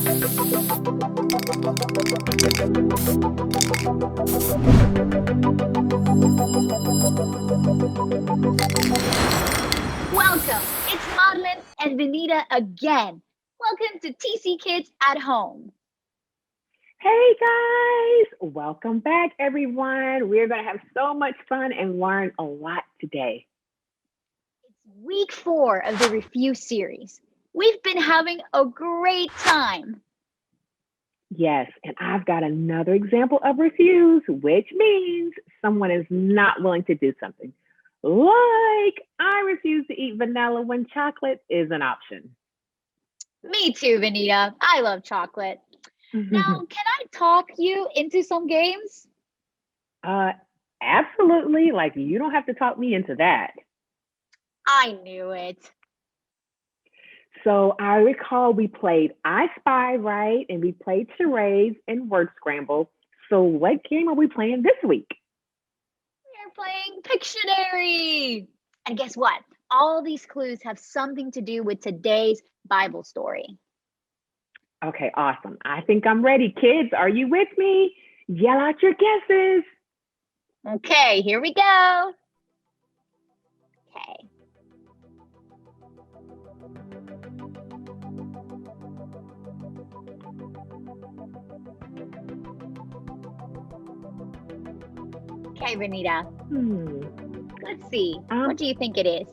Welcome. It's Madeline and Benita again. Welcome to TC Kids at Home. Hey guys, welcome back everyone. We're going to have so much fun and learn a lot today. It's week 4 of the Review series. We've been having a great time. Yes, and I've got another example of refuse, which means someone is not willing to do something. Like, I refuse to eat vanilla when chocolate is an option. Me too, Benita. I love chocolate. Now, can I talk you into some games? uh, Absolutely. Like, you don't have to talk me into that. I knew it. So I recall we played I Spy, right? And we played charades and word scramble. So what game are we playing this week? We're playing Pictionary. And guess what? All these clues have something to do with today's Bible story. Okay, awesome. I think I'm ready. Kids, are you with me? Yell out your guesses. Okay, here we go. Okay. Okay, Benita. Hmm. Let's see. Um, What do you think it is?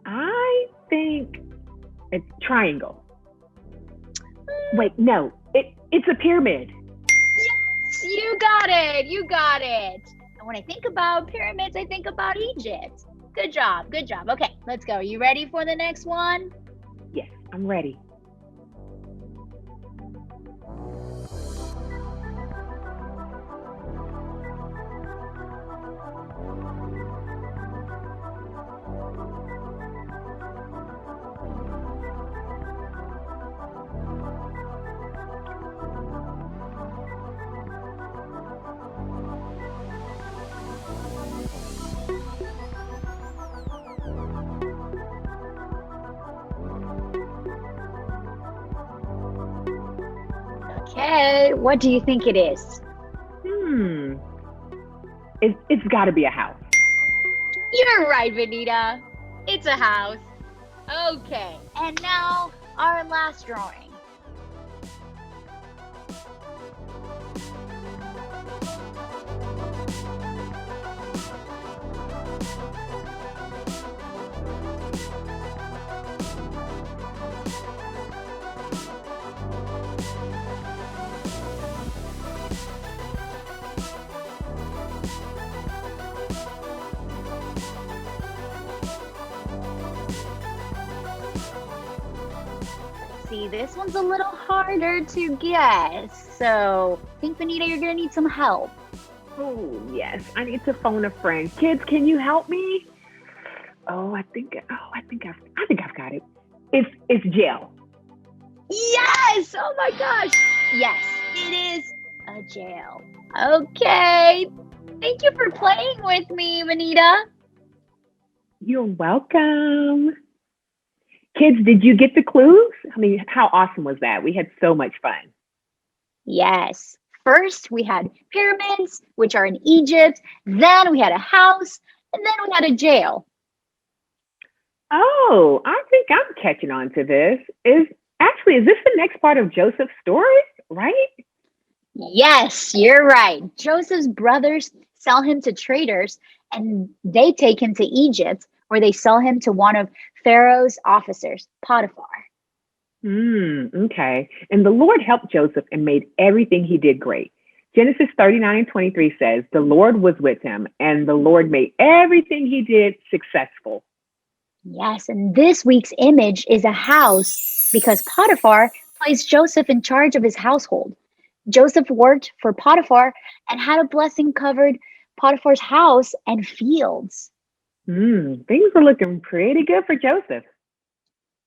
I think it's triangle. Wait, no, it's a pyramid. Yes, you got it. You got it. And when I think about pyramids, I think about Egypt. Good job. Good job. Okay, let's go. You ready for the next one? Yes, I'm ready. Okay, what do you think it is? Hmm. It's got to be a house. You're right, Benita. It's a house. Okay, and now our last drawing. See, this one's a little harder to guess. So, I think, Benita, you're gonna need some help. Oh, yes. I need to phone a friend. Kids, can you help me? I think I've got it. It's jail. Yes! Oh my gosh! Yes, it is a jail. Okay. Thank you for playing with me, Benita. You're welcome. Kids, did you get the clues? I mean, how awesome was that? We had so much fun. Yes. First, we had pyramids, which are in Egypt. Then we had a house. And then we had a jail. Oh, I think I'm catching on to this. Is this the next part of Joseph's story, right? Yes, you're right. Joseph's brothers sell him to traders and they take him to Egypt, where they sell him to one of Pharaoh's officers, Potiphar. Okay. And the Lord helped Joseph and made everything he did great. Genesis 39 and 23 says, the Lord was with him, and the Lord made everything he did successful. Yes, and this week's image is a house because Potiphar placed Joseph in charge of his household. Joseph worked for Potiphar and had a blessing covered Potiphar's house and fields. Things were looking pretty good for Joseph.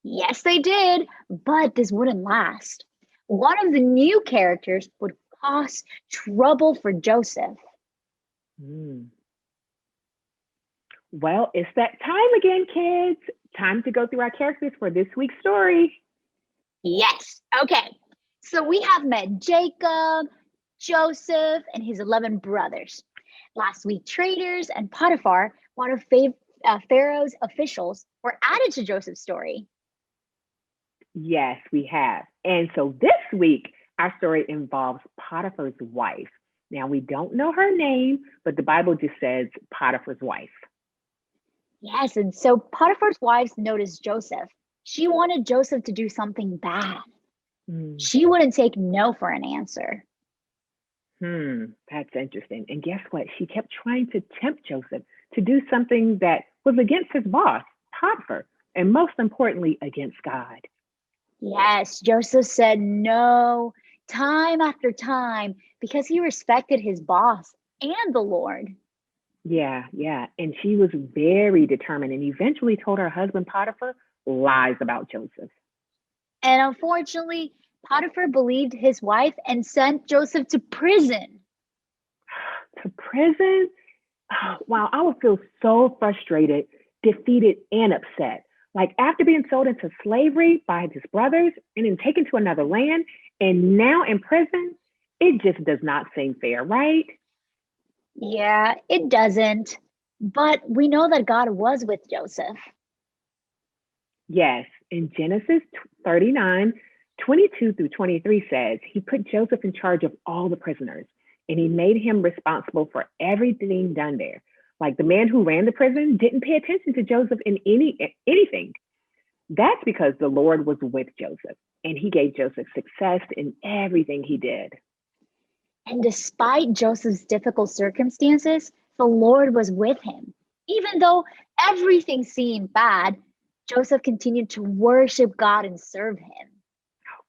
Yes, they did, but this wouldn't last. One of the new characters would cause trouble for Joseph. Mm. Well, it's that time again, kids. Time to go through our characters for this week's story. Yes. Okay. So we have met Jacob, Joseph, and his 11 brothers. Last week, traders and Potiphar, one of Pharaoh's officials, were added to Joseph's story. Yes, we have. And so this week, our story involves Potiphar's wife. Now, we don't know her name, but the Bible just says Potiphar's wife. Yes, and so Potiphar's wives noticed Joseph. She wanted Joseph to do something bad. Hmm. She wouldn't take no for an answer. That's interesting. And guess what? She kept trying to tempt Joseph to do something that was against his boss, Potiphar, and most importantly, against God. Yes, Joseph said no time after time because he respected his boss and the Lord. Yeah, yeah. And she was very determined and eventually told her husband Potiphar lies about Joseph. And unfortunately, Potiphar believed his wife and sent Joseph to prison. To prison? Oh, wow, I would feel so frustrated, defeated, and upset. Like after being sold into slavery by his brothers and then taken to another land and now in prison, it just does not seem fair, right? Yeah, it doesn't. But we know that God was with Joseph. Yes, in Genesis 39, 22 through 23 says he put Joseph in charge of all the prisoners and he made him responsible for everything done there. Like the man who ran the prison didn't pay attention to Joseph in anything. That's because the Lord was with Joseph and he gave Joseph success in everything he did. And despite Joseph's difficult circumstances, the Lord was with him. Even though everything seemed bad, Joseph continued to worship God and serve him.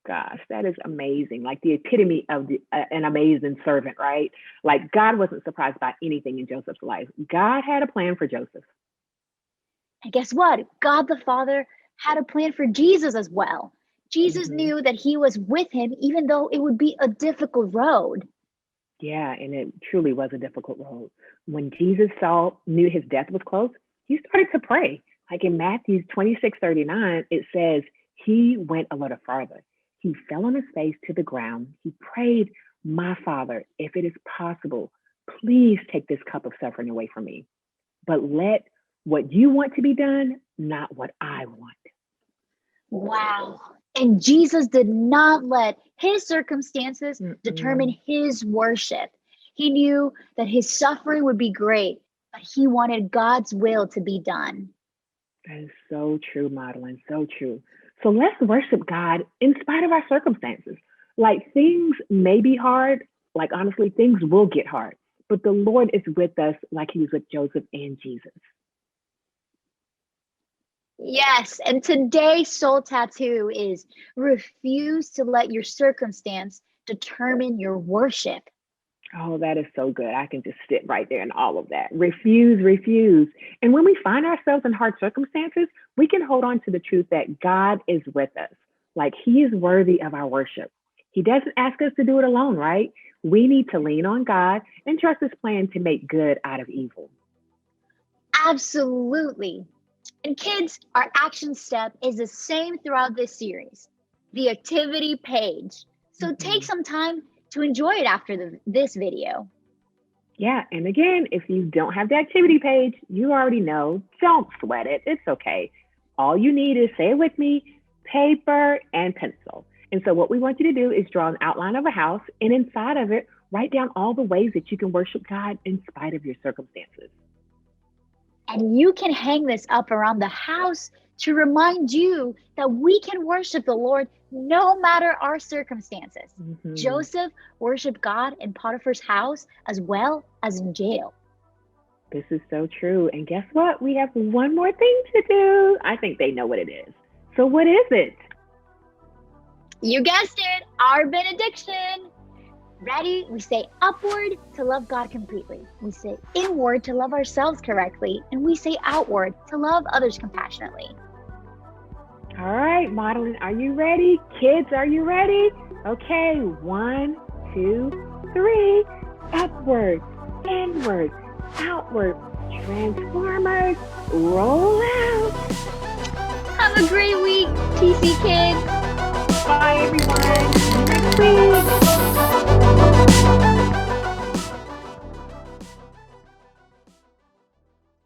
Gosh, that is amazing. Like the epitome of an amazing servant, right? Like God wasn't surprised by anything in Joseph's life. God had a plan for Joseph. And guess what? God the Father had a plan for Jesus as well. Jesus Hmm. knew that he was with him, even though it would be a difficult road. Yeah, and it truly was a difficult road. When Jesus knew his death was close, he started to pray. Like in Matthew 26:39, it says he went a little farther. He fell on his face to the ground. He prayed, my Father, if it is possible, please take this cup of suffering away from me. But let what you want to be done, not what I want. Wow. And Jesus did not let his circumstances determine Mm-mm. his worship. He knew that his suffering would be great, but he wanted God's will to be done. That is so true, Madeline. So true. So let's worship God in spite of our circumstances. Like things may be hard. Like honestly, things will get hard. But the Lord is with us like he was with Joseph and Jesus. Yes, and today's soul tattoo is refuse to let your circumstance determine your worship. Oh, that is so good. I can just sit right there in all of that. Refuse, refuse. And when we find ourselves in hard circumstances, we can hold on to the truth that God is with us. Like he is worthy of our worship. He doesn't ask us to do it alone, right? We need to lean on God and trust his plan to make good out of evil. Absolutely. And kids, our action step is the same throughout this series, the activity page. So take Mhm. some time to enjoy it after this video. Yeah. And again, if you don't have the activity page, you already know, don't sweat it. It's okay. All you need is, say it with me, paper and pencil. And so, what we want you to do is draw an outline of a house, and inside of it, write down all the ways that you can worship God in spite of your circumstances. And you can hang this up around the house to remind you that we can worship the Lord no matter our circumstances. Hmm. Joseph worshiped God in Potiphar's house as well as in jail. This is so true. And guess what? We have one more thing to do. I think they know what it is. So, what is it? You guessed it, our benediction. Ready? We say upward to love God completely. We say inward to love ourselves correctly. And we say outward to love others compassionately. All right, Madeline, are you ready? Kids, are you ready? Okay, 1, 2, 3. Upward, inward, outward. Transformers, roll out. Have a great week, TC kids. Bye, everyone.